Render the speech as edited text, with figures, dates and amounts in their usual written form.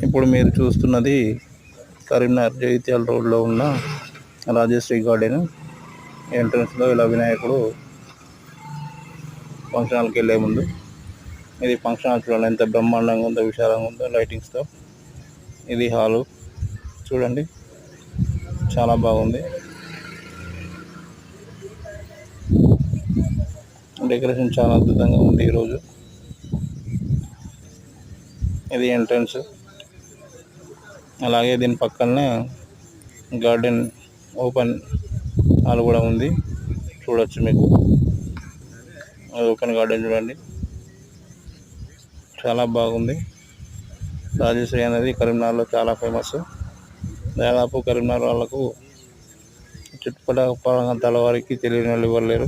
ఇప్పుడు మీరు చూస్తున్నది కరీంనగర్ జగిత్యాల రోడ్లో ఉన్న రాజశ్రీ గార్డెన్ ఎంట్రన్స్లో ఇలా వినాయకుడు ఫంక్షన్ హాల్కి వెళ్ళే ముందు ఇది ఫంక్షన్ హాల్ చూడండి ఎంత బ్రహ్మాండంగా ఉందో, విశాలంగా ఉందో లైటింగ్స్తో. ఇది హాలు చూడండి, చాలా బాగుంది. డెకరేషన్ చాలా అద్భుతంగా ఉంది. ఈరోజు ఇది ఎంట్రన్స్, అలాగే దీని పక్కనే గార్డెన్ ఓపెన్ హాల్ కూడా ఉంది, చూడొచ్చు. మీకు ఓపెన్ గార్డెన్ చూడండి, చాలా బాగుంది. రాజశ్రీ అనేది కరీంనగర్లో చాలా ఫేమస్. దాదాపు కరీంనగర్ వాళ్ళకు చుట్టుపక్కల ప్రాంతాల వారికి తెలియని వాళ్ళు ఎవరు లేరు.